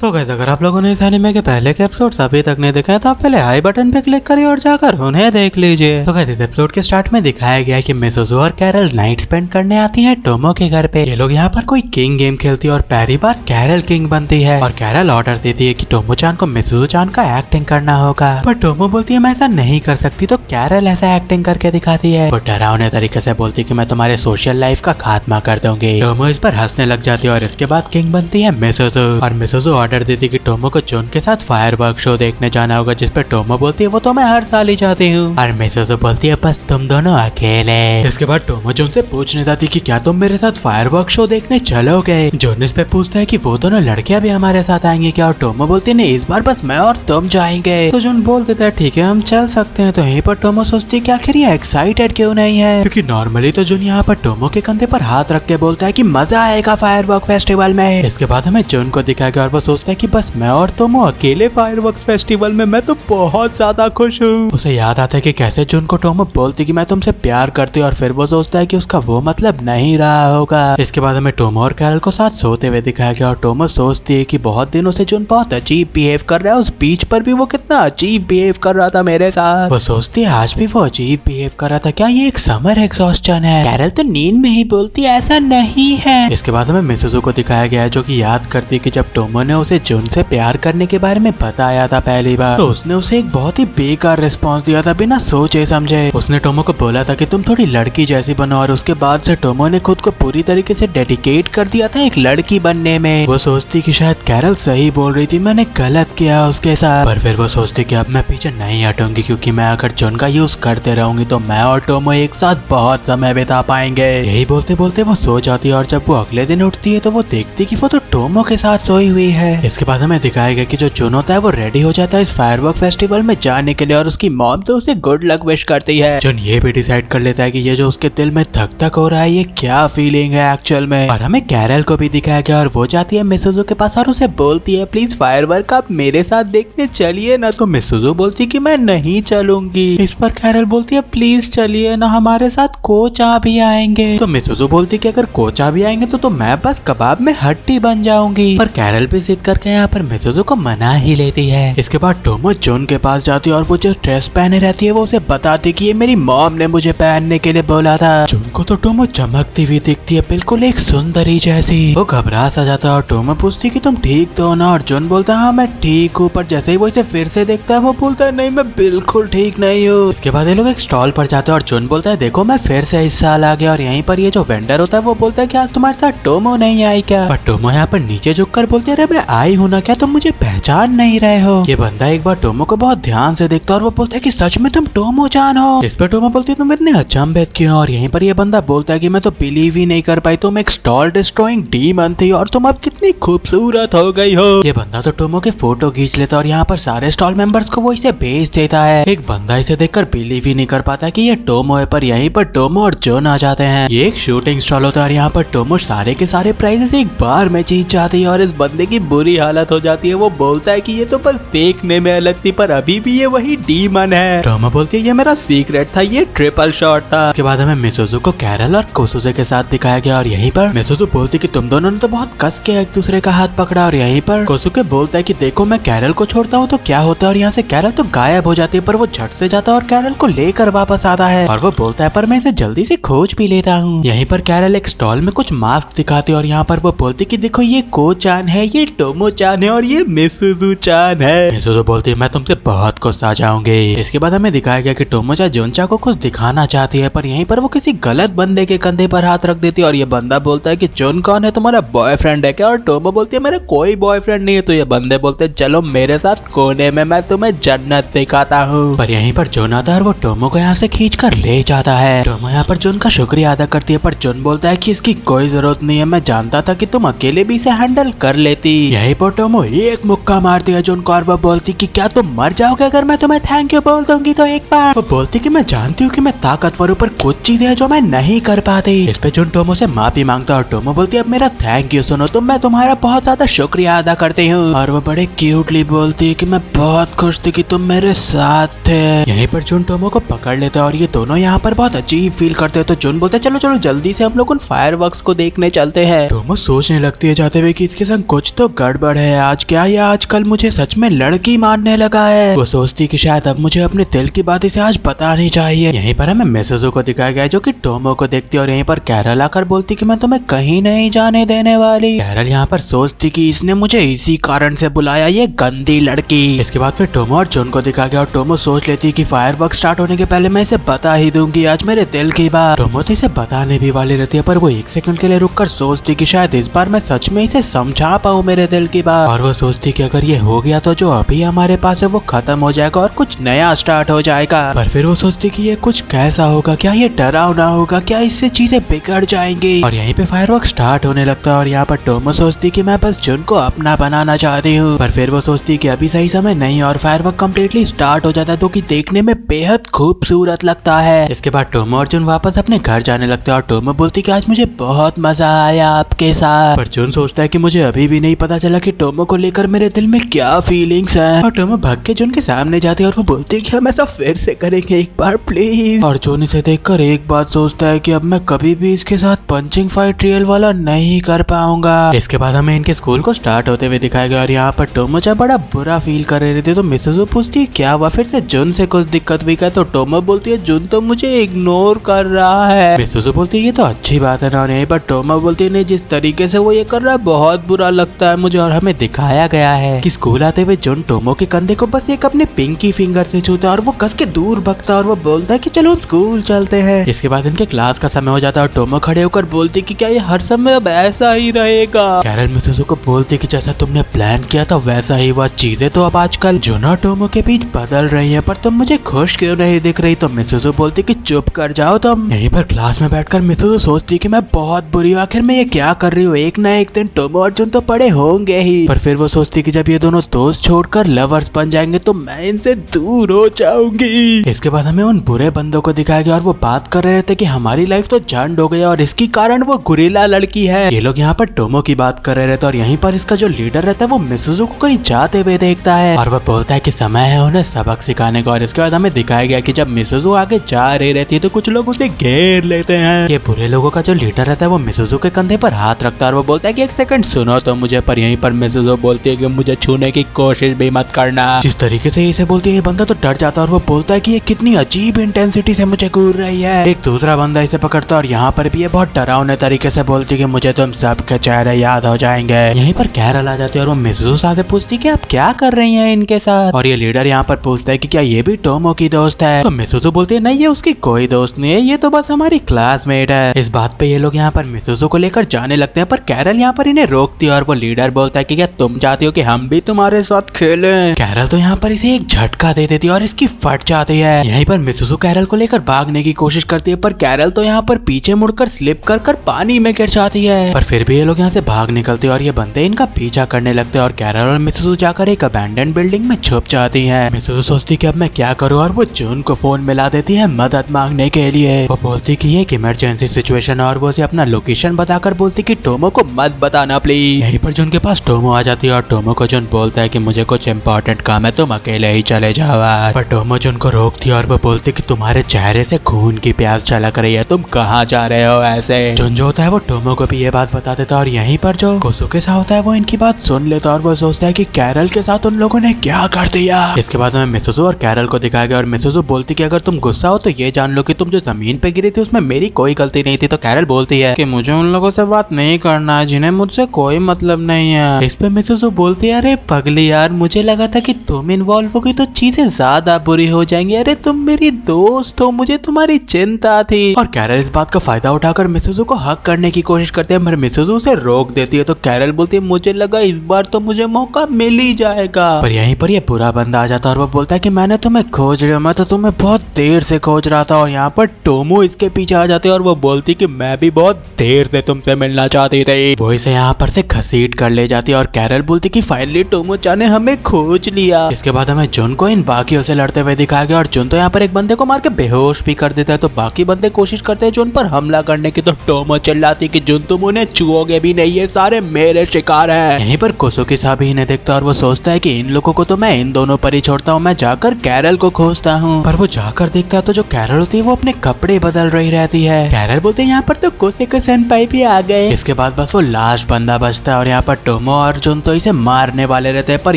तो गाइस अगर आप लोगों ने इस एनिमे के पहले के एपिसोड्स अभी तक नहीं देखे हैं तो आप पहले आई बटन पे क्लिक करिए और जाकर उन्हें देख लीजिए। तो गाइस इस एपिसोड के स्टार्ट में दिखाया गया है कि मिसुजो और कैरल नाइट स्पेंड करने आती हैं टोमो के घर पे। ये लोग यहाँ पर कोई किंग गेम खेलती है और पहली बार कैरल किंग बनती है और कैरल ऑर्डर देती है कि टोमो चान को मिसुजो चान का एक्टिंग करना होगा, पर टोमो बोलती है मैं ऐसा नहीं कर सकती। तो कैरल ऐसा एक्टिंग करके दिखाती है। वो डरावने तरीके से बोलती है कि मैं तुम्हारे सोशल लाइफ का खात्मा कर दूंगी। टोमो इस पर हंसने लग जाती है और इसके बाद किंग बनती है मिसुजो और मिसुजो ऑर्डर देती है कि टोमो को जोन के साथ फायरवर्क शो देखने जाना होगा, जिस पे टोमो बोलती है वो तो मैं हर साल ही चाहती हूँ और मिसुजो बोलती है बस तुम दोनों अकेले। इसके बाद टोमो जोन से पूछने जाती कि क्या तुम मेरे साथ फायरवर्क शो देखने चलोगे। जोन इस पे पूछता है कि वो दोनों लड़कियां भी हमारे साथ आएंगी क्या, और टोमो बोलती है नहीं इस बार बस मैं और तुम जाएंगे। तो जोन बोल देता है ठीक है हम चल सकते हैं। तो यहीं पर टोमो सोचती है कि आखिर ये एक्साइटेड क्यों नहीं है, क्योंकि नॉर्मली तो जोन यहाँ पर टोमो के कंधे पर हाथ रख के बोलता है कि मजा आएगा फायरवर्क फेस्टिवल में। इसके बाद हमें जोन को दिखाया गया और वो सोचता है कि बस मैं और तुम अकेले फायरवर्क्स फेस्टिवल में, मैं तो बहुत ज्यादा खुश हूँ। उसे याद आता है कि कैसे जोन को टोमो बोलती कि मैं तुमसे प्यार करती हूँ और फिर वो सोचता है कि उसका वो मतलब नहीं रहा होगा। इसके बाद हमें टोमो और कैरल को साथ सोते हुए दिखाया गया और टोमो सोचती है कि बहुत दिनों से जोन बहुत अजीब बिहेव कर रहा है, उस बीच पर भी वो कितना अजीब बिहेव कर रहा था मेरे साथ। वो सोचती है आज भी वो अजीब बिहेव कर रहा था, क्या ये एक समर एग्जॉस्टन है। कैरल तो नींद में ही बोलती है ऐसा नहीं है। इसके बाद हमें मिसुजो को दिखाया गया है जो कि याद करती है कि जब टोमो ने उसे जोन से प्यार करने के बारे में बताया था पहली बार, तो उसने उसे एक बहुत ही बेकार रिस्पॉन्स दिया था बिना सोचे समझे। उसने टोमो को बोला था कि तुम थोड़ी लड़की जैसी बनो और उसके बाद से टोमो ने खुद को पूरी तरीके से डेडिकेट कर दिया था एक लड़की बनने में। वो सोचती कि शायद कैरल सही बोल रही थी, मैंने गलत किया उसके साथ, पर फिर वो सोचती कि अब मैं पीछे नहीं हटूंगी क्योंकि मैं अगर जोन का यूज करते रहूंगी तो मैं और टोमो एक साथ बहुत समय बिता पाएंगे। यही बोलते बोलते वो सो जाती है और जब वो अगले दिन उठती है तो वो देखती कि वो तो टोमो के साथ सोई हुई है। इसके बाद हमें दिखाया गया कि जो जोन होता है वो रेडी हो जाता है इस फायरवर्क फेस्टिवल में जाने के लिए और उसकी मॉम तो उसे गुड लक विश करती है। जोन ये भी डिसाइड कर लेता है कि ये जो उसके दिल में धक धक हो रहा है ये क्या फीलिंग है एक्चुअल में। और हमें कैरल को भी दिखाया गया और वो जाती है मिसुजो के पास और उसे बोलती है प्लीज फायरवर्क आप मेरे साथ देखने चलिए ना। तो मिसुजो बोलती है कि मैं नहीं चलूंगी। इस पर कैरल बोलती है प्लीज चलिए ना, हमारे साथ कोचा भी आएंगे। तो मिसुजो बोलती है कि अगर कोचा भी आएंगे तो मैं बस कबाब में हड्डी बन जाऊंगी। पर कैरल भी जिद करके यहाँ पर मिसुजो को मना ही लेती है। इसके बाद टोमो जोन के पास जाती है और वो जो ड्रेस पहने रहती है वो उसे बताती कि ये मेरी मॉम ने मुझे पहनने के लिए बोला था। जोन को तो टोमो चमकती हुई दिखती है बिल्कुल एक सुंदरी जैसी। वो घबरा सा जाता है और टोमो पूछती कि तुम ठीक तो हो ना, और जोन बोलता है हाँ मैं ठीक हूँ। पर जैसे ही वो इसे फिर से देखता है वो बोलता है नहीं मैं बिल्कुल ठीक नहीं हूँ। इसके बाद ये लोग एक स्टॉल पर जाते हैं और जोन बोलता है देखो मैं फिर से इस साल आ गया। और यहीं पर ये जो वेंडर होता है वो बोलता है कि आज तुम्हारे साथ टोमो नहीं आई क्या। पर टोमो यहाँ पर नीचे झुक कर बोलती है अरे मैं आई हूँ ना, क्या तुम मुझे पहचान नहीं रहे हो। ये बंदा एक बार टोमो को बहुत ध्यान से देखता है और वो बोलता है कि सच में तुम टोमो चान हो। इस पर टोमो बोलती है तुम इतने अचंभित क्यों। और यहीं पर ये बंदा बोलता है कि मैं तो बिलीव ही नहीं कर पाई, तुम एक स्टॉल डिस्ट्रॉइंग डीमन थी और तुम अब कितनी खूबसूरत हो गई हो। ये बंदा तो टोमो के फोटो खींच लेता है और यहाँ पर सारे स्टॉल मेंबर्स को वो इसे भेज देता है। एक बंदा इसे देखकर बिलीव ही नहीं कर पाता कि ये टोमो है, पर यहीं पर टोमो और जोन आ जाते हैं। ये एक शूटिंग स्टॉल होता है और यहाँ पर टोमो सारे के सारे प्राइजेस एक बार में जीत जाती है और इस बंदे की बुरी हालत हो जाती है। वो बोलता है कि ये तो बस देखने में अलग थी पर अभी भी ये वही डीमन है। टोमो बोलती है ये मेरा सीक्रेट था, ये ट्रिपल शॉट था। उसके बाद हमें मिसुजो को कैरल और कोसुजे के साथ दिखाया गया और यहीं पर मिसुजो बोलती कि तुम दोनों ने तो बहुत कस के एक दूसरे का हाथ पकड़ा। और यहीं पर कोसुके बोलता है कि देखो मैं कैरल को छोड़ता हूँ तो क्या होता है, और यहाँ से कैरल तो गायब हो जाती है। पर वो झट से जाता है और कैरल को लेकर वापस आता है और वो बोलता है पर मैं इसे जल्दी से खोज भी लेता हूँ। यहीं पर कैरल एक स्टॉल में कुछ मास्क दिखाती है और यहाँ पर वो बोलती कि देखो ये को चान है, ये टोमो चान है और ये मिसुजो चान है। मिसुजो बोलती है मैं तुमसे बहुत कुछ आ जाऊंगी। इसके बाद हमें दिखाया गया कि टोमो-चा जोन-चा को कुछ दिखाना चाहती है पर यहीं पर वो किसी गलत बंदे के कंधे पर हाथ रख देती है और ये बंदा बोलता है कि जोन कौन है, तुम्हारा बॉयफ्रेंड है क्या। और टोमो बोलती है मेरा कोई बॉयफ्रेंड नहीं है। तो ये बंदे बोलते हैं चलो मेरे साथ कोने में, मैं तुम्हें जन्नत दिखाता हूँ। पर यहीं पर जोन आता है और वो टोमो को यहाँ से खींच कर ले जाता है। टोमो यहाँ पर जोन का शुक्रिया अदा करती है पर जोन बोलता है कि इसकी कोई जरूरत नहीं है, मैं जानता था कि तुम अकेले भी इसे हैंडल कर लेती। यहीं पर टोमो एक मुक्का मारती है जोन को और वो बोलती कि क्या तुम मर जाओगे अगर मैं तुम्हें थैंक यू बोल दूंगी तो एक बार। वो बोलती कि मैं जानती हूँ कि मैं ताकतवर हूँ पर कुछ चीजें हैं जो मैं नहीं कर पाती। इस पे जोन टोमो से माफी मांगता है और टोमो बोलती है अब मेरा थैंक यू सुनो तो मैं तुम्हारा बहुत ज्यादा शुक्रिया अदा करती हूँ। और वो बड़े क्यूटली बोलती है कि मैं बहुत खुश थी कि तुम मेरे साथ थे। यहीं पर जोन टोमो को पकड़ लेता है और ये दोनों यहाँ पर बहुत अजीब फील करते हैं। तो जोन बोलते चलो चलो जल्दी से हम लोग उन फायरवर्क्स को देखने चलते हैं। टोमो सोचने लगती है जाते हुए कि इसके संग कुछ तो गड़बड़ है, आज क्या ये आजकल मुझे सच में लड़की मानने लगा है। वो सोचती कि शायद अब मुझे अपने दिल की बात इसे आज बतानी चाहिए। यहीं पर हमें मिसुजू को दिखाया गया जो कि टोमो को देखती और यहीं पर कैरल आकर बोलती कि मैं तुम्हें कहीं नहीं जाने देने वाली। कैरल यहाँ पर सोचती कि इसने मुझे इसी कारण से बुलाया, ये गंदी लड़की। इसके बाद फिर टोमो और जुन को दिखाया गया और टोमो सोच लेती कि फायरवर्क स्टार्ट होने के पहले मैं इसे बता ही दूंगी आज मेरे दिल की बात। टोमो तो इसे बताने भी वाली रहती है पर वो एक सेकंड के लिए रुककर सोचती कि शायद इस बार मैं सच में इसे समझा पाऊं मेरे दिल की बात। और वो सोचती कि अगर ये हो गया तो जो अभी हमारे पास है वो खत्म हो जाएगा और कुछ नया स्टार्ट हो जाएगा। पर फिर वो सोचती कि ये कुछ कैसा होगा, क्या ये डरावना होगा, क्या इससे चीजें बिगड़ जाएंगी। और यहीं पे फायरवर्क स्टार्ट होने लगता है और यहाँ पर टोमो सोचती कि मैं बस जुन को अपना बनाना चाहती हूँ। पर फिर वो सोचती कि अभी सही समय नहीं और फायरवर्क कम्प्लीटली स्टार्ट हो जाता है, तो कि देखने में बेहद खूबसूरत लगता है। इसके बाद टोमो और जुन वापस अपने घर जाने लगते हैं और टोमो बोलती कि आज मुझे बहुत मजा आया आपके साथ। पर जुन सोचता है कि मुझे अभी भी नहीं पता चला कि टोमो को लेकर मेरे दिल में क्या फीलिंग्स हैं। और टोमो भाग के जुन के सामने जाती है और वो बोलती है कि हम ऐसा फिर से करेंगे एक बार प्लीज। और जुन इसे देखकर एक बात सोचता है कि अब मैं कभी भी इसके साथ पंचिंग फाइट रियल वाला नहीं कर पाऊंगा। इसके बाद हमें इनके स्कूल को स्टार्ट होते हुए दिखाया गया और यहाँ पर टोमो चाहे बड़ा बुरा फील कर रहे थे तो मिसुजू पूछती है क्या हुआ, फिर से जुन से कुछ दिक्कत हुई क्या। तो टोमो बोलती है जुन तो मुझे इग्नोर कर रहा है। मिसुजू बोलती है ये तो अच्छी बात है ना। और यहीं पर टोमो बोलती है नहीं, जिस तरीके से वो ये कर रहा है बहुत बुरा लगता है मुझे। और हमें दिखाया गया है कि स्कूल आते हुए जुन टोमो के कंधे को बस एक अपने पिंकी फिंगर से छूता है और वो कस के दूर भगता है और वो बोलता है कि चलो हम स्कूल चलते हैं। इसके बाद इनके क्लास का समय हो जाता है और टोमो खड़े होकर बोलती कि क्या ये हर समय अब ऐसा ही रहेगा। कैरल मिसुजू को बोलती कि जैसा तुमने प्लान किया था वैसा ही हुआ, चीजें तो अब आजकल जुन और टोमो के बीच बदल रही है पर तुम मुझे खुश क्यों नहीं दिख रही। तो मिसुजू बोलती कि चुप कर जाओ तुम। यहीं पर क्लास में बैठकर मिसुजू सोचती कि मैं बहुत बुरी हूँ, आखिर मैं ये क्या कर रही हूँ, एक ना एक दिन टोमो और जुन तो पड़े होंगे ही। पर फिर वो सोचती कि जब ये दोनों दोस्त छोड़कर लवर्स बन जाएंगे तो मैं इनसे दूर हो जाऊंगी। इसके बाद हमें उन बुरे बंदों को दिखाया गया और वो बात कर रहे थे कि हमारी लाइफ तो झंड हो गई और इसकी कारण वो गुरिल्ला लड़की है। ये लोग यहाँ पर टोमो की बात कर रहे थे और यहीं पर इसका जो लीडर रहता है वो मिसुजू को कहीं जाते हुए देखता है और वह बोलता है कि समय है उन्हें सबक सिखाने का। और इसके बाद हमें दिखाया गया कि जब मिसुजू आगे जा रही रहती है तो कुछ लोग उसे घेर लेते हैं। ये बुरे लोगों का जो लीडर रहता है वो मिसुजू के कंधे पर हाथ रखता है और वो बोलता है कि एक सेकंड सुनो तो मुझे। पर यहीं पर मिसुजू बोलती है कि मुझे छूने की कोशिश भी मत करना। जिस तरीके से इसे बोलती है ये बंदा तो डर जाता है और वो बोलता है कि ये कितनी अजीब इंटेंसिटी से मुझे घूर रही है। एक दूसरा बंदा इसे पकड़ता है और यहाँ पर भी ये बहुत डरावने तरीके से बोलती है कि मुझे तुम सबके चेहरे याद हो जाएंगे। यहीं पर कैरल आ जाती है और वो मिसुजू से पूछती कि आप क्या कर रही हैं इनके साथ। और ये लीडर यहाँ पर पूछता है कि क्या ये भी टोमो की दोस्त है। तो मिसुजू बोलती है नहीं ये उसकी कोई दोस्त नहीं है, ये तो बस हमारी क्लासमेट है। इस बात पे ये लोग यहाँ पर मिसुजू को लेकर जाने लगते हैं पर कैरल यहाँ पर इन्हें रोकती है और वो लीडर बोलता है कि क्या तुम चाहती हो कि हम भी तुम्हारे साथ खेलें। कैरल तो यहाँ पर इसे एक झटका दे देती है और इसकी फट जाती है। यहीं पर मिसुजू कैरल को लेकर भागने की कोशिश करती है पर कैरल तो यहाँ पर पीछे मुड़कर स्लिप कर पानी में गिर जाती है। पर फिर भी ये लोग यहाँ से भाग निकलते हैं और ये बंदे इनका पीछा करने लगते हैं और कैरल और मिसुजू जाकर एक अबैंडन बिल्डिंग में छुप जाती है। मिसुजू सोचती कि अब मैं क्या करूँ और वो जुन को फोन मिला देती है मदद मांगने के लिए। वो बोलती कि ये एक इमरजेंसी सिचुएशन है और वो उसे अपना लोकेशन बताकर बोलती कि टोमो को मत बताना प्लीज। यहीं पर जुन के पास टोमो आ जाती है और टोमो को जुन बोलता है कि मुझे कुछ इंपॉर्टेंट काम है, तुम अकेले ही चले जाओ। पर टोमो जुन को रोकती है और वो बोलती कि तुम्हारे चेहरे से खून की प्यास छलक रही है, तुम कहाँ जा रहे हो ऐसे। जुन जो होता है वो टोमो को भी ये बात बता देता है और यहीं पर जो कोसुके सा होता है वो इनकी बात सुन लेता है और वो सोचता है कि कैरल के साथ उन लोगों ने क्या कर दिया। इसके बाद हमें मिसुजू और कैरल को दिखाया गया और मिसुजू बोलती कि अगर तुम गुस्सा हो तो ये जान लो कि तुम जो जमीन पे गिरी थी उसमें मेरी कोई गलती नहीं थी। तो कैरल बोलती है कि मुझे उन लोगों से बात नहीं करना है जिन्हें मुझसे कोई मतलब नहीं है। इस पे मिसुजू बोलती है अरे पगली यार, मुझे लगा था कि तुम इन्वॉल्व हो गई तो चीजें ज्यादा बुरी हो जाएंगी। अरे तुम मेरी दोस्त हो, मुझे तुम्हारी चिंता थी। और कैरल इस बात का फायदा उठाकर मिसुजू को हक करने की कोशिश करते हैं मगर मिसुजू उसे रोक देती है। तो कैरल बोलती है मुझे लगा इस बार तो मुझे मौका मिल ही जाएगा। पर यहीं पर ये बुरा बंदा आ जाता है और वो बोलता है कि मैंने तुम्हें खोज लिया, मैं तो तुम्हें बहुत देर से खोज रहा था। और यहाँ पर टोमो इसके पीछे आ जाते और वो बोलती कि मैं भी बहुत देर से तुमसे मिलना चाहती थी। वो इसे यहाँ पर से घसीट कर ले जाती है और कैरल बोलती कि फाइनली टोमो चान ने हमें खोज लिया। इसके बाद हमें जुन को इन बाकियों से लड़ते हुए दिखाया गया और जुन तो यहाँ पर एक बंदे को मार के बेहोश भी कर देता है। तो बाकी बंदे कोशिश करते हैं जुन पर हमला करने की। तो टोमो चिल्लाती कि जुन तुम उन्हें छुओगे भी नहीं, ये सारे मेरे शिकार हैं। यहीं पर कोसुकी साहब ही इन्हें देखता और वो सोचता है कि इन लोगों को तो मैं इन दोनों पर ही छोड़ता हूँ, मैं जाकर कैरल को खोजता हूँ। पर वो जाकर देखता तो जो कैरल होती है वो अपने कपड़े बदल रही रहती है। कैरल बोलते हैं यहाँ पर तो कोसुकी सेनपाई भी आ गए। इसके बाद बस वो लास्ट बंदा बचता है और यहाँ पर टोमो और जुन तो इसे मारने वाले रहते हैं, पर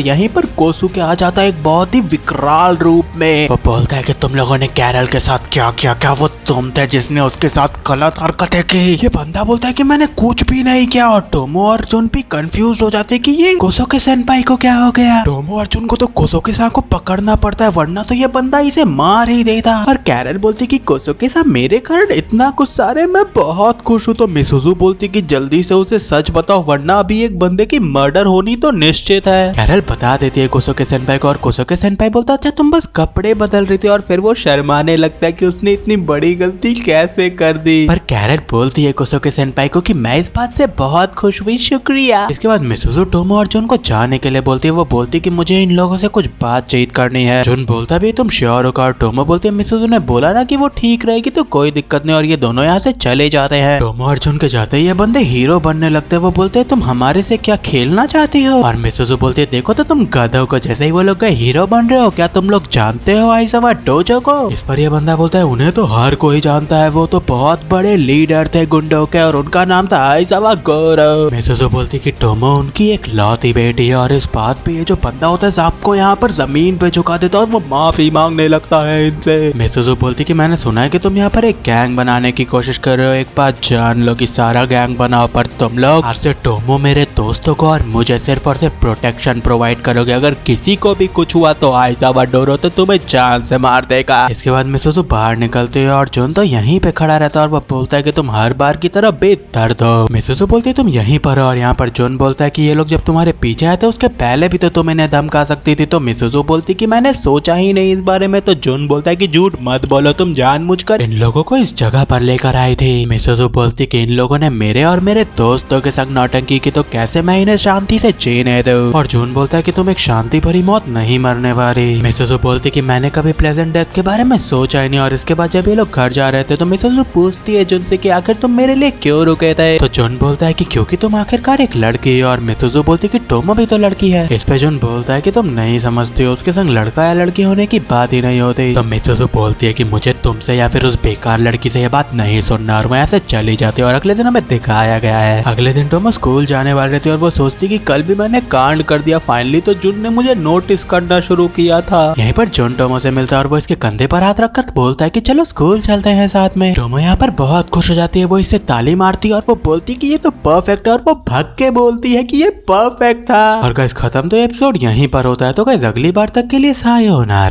यहीं पर कोसुके आ जाता है एक बहुत ही विकराल रूप में। वो बोलता है कि तुम लोगों ने कैरल के साथ क्या किया, क्या वो तुम थे जिसने उसके साथ गलत हरकतें की? ये बंदा बोलता है कि मैंने कुछ भी नहीं किया, और टोमो और जुन भी कंफ्यूज हो जाते हैं कि ये कोसुके सेनपाई को क्या हो गया। टोमो और जुन को तो कोसुके सान को पकड़ना पड़ता है, वरना तो ये बंदा इसे मार ही देता। और कैरल बोलती कि कोसुके सान मेरे कारण इतना गुस्सा है, मैं बहुत खुश हूँ। तो मिसुजू बोलती कि जल्दी से उसे सच बताओ, वरना अभी एक बंदे की मर्डर होनी तो निश्चित है। कैरल बता देती है कोसुके सेनपाई को, और कोसुके सेनपाई बोलता अच्छा तुम बस कपड़े बदल रही थी, और फिर वो शर्माने लगता है कि उसने इतनी बड़ी गलती कैसे कर दी। पर कैरल बोलती है कोसुके सेनपाई को कि मैं इस बात से बहुत खुश हुई, शुक्रिया। इसके बाद मिसुजू टोमो और जुन को जाने के लिए बोलती है। वो बोलती कि मुझे इन लोगों से कुछ बातचीत करनी है। जुन बोलता भी तुम श्योर हो? और टोमो बोलते हैं मिसुजू ने बोला ना कि वो ठीक रहेगी, तो कोई दिक्कत नहीं। और ये दोनों यहाँ से चले जाते हैं। टोमो और जुन के जाते ही ये बंदे हीरो बनने लगते हैं। वो बोलते हैं तुम हमारे से क्या खेलना चाहती हो? और मिसुजू बोलती है देखो तो तुम गधों को, जैसे ही वो लोग हीरो बन रहे हो, क्या तुम लोग जानते हो आइजावा डोजो को? इस पर ये बंदा बोलता है उन्हें तो हर कोई जानता है, वो तो बहुत बड़े लीडर थे गुंडों के, और उनका नाम था आइजावा गोरो। मिसुजू बोलती कि टोमो उनकी एक लौती बेटी है, और इस बात पे ये जो बंदा होता है आपको यहाँ पर जमीन पे झुका देता है, और वो माफी मांगने लगता है इनसे। मिसुजू बोलती कि मैंने सुना है कि तुम यहाँ पर एक गैंग बनाने की कोशिश कर रहे हो, एक बात जान लो कि सारा गैंग बनाओ, पर तुम लोग आज से टोमो मेरे दोस्तों को और मुझे सिर्फ और सिर्फ प्रोटेक्शन प्रोवाइड करोगे। अगर किसी को भी कुछ हुआ तो आइजावा डोरो तो तुम्हें जान से मार देगा। इसके बाद मिसुजू बाहर निकलते हैं, और जुन तो यहीं पे खड़ा रहता है, और वो बोलता है कि तुम हर बार की तरह बेदर्द हो। मिसुजू बोलती है तुम यहीं पर हो, और यहाँ पर जुन बोलता है कि ये लोग जब तुम्हारे पीछे आए थे उसके पहले भी तो तुम इन्हें धमका सकती थी। तो मिसुजू बोलती कि मैंने सोचा ही नहीं इस बारे में। तो जुन बोलता है कि झूठ मत बोलो, तुम जानबूझकर इन लोगों को इस जगह पर लेकर आई थी। मिसुजू बोलती कि इन लोगों ने मेरे और मेरे दोस्तों के संग नौटंकी की, तो कैसे मैं इन्हें शांति से जीने दूं? और जुन बोलता है कि तुम एक शांति भरी मौत नहीं मरने वाली। मिसुजू बोलती कि मैंने कभी प्लेजेंट डेथ के बारे में सोचा ही नहीं। और इसके बाद जब ये लोग घर जा रहे थे तो मिसुजू पूछती है जुन से कि आखिर तुम मेरे लिए क्यों रुके थे? तो जुन बोलता है कि क्योंकि तुम आखिरकार एक लड़की है। और मिसुजू बोलती कि टोमो भी तो लड़की है। इस पे जुन बोलता है कि तुम नहीं समझती हो, उसके संग लड़का या लड़की होने की बात ही नहीं होती। तो मिसुजू बोलती है कि मुझे तुमसे या फिर उस बेकार लड़की से ये बात नहीं सुनना, और मैं ऐसे चली जाती है। और अगले दिन हमें दिखाया गया है अगले दिन टोमो स्कूल जाने वाले रहती है, और वो सोचती कि कल भी मैंने कांड कर दिया, फाइनली तो जुन ने मुझे नोटिस करना शुरू किया था। यहीं पर जुन टोमो से मिलता है, और वो इसके कंधे पर हाथ रखकर बोलता है कि चलो स्कूल चलते हैं साथ में। टोमो यहाँ पर बहुत खुश हो जाती है, वो इससे ताली मारती है, और वो बोलती कि ये तो परफेक्ट है, और वो भग के बोलती है कि ये परफेक्ट था। और गाइस खत्म तो एपिसोड यहीं पर होता है। तो गाइस अगली बार तक के लिए सायोनारा।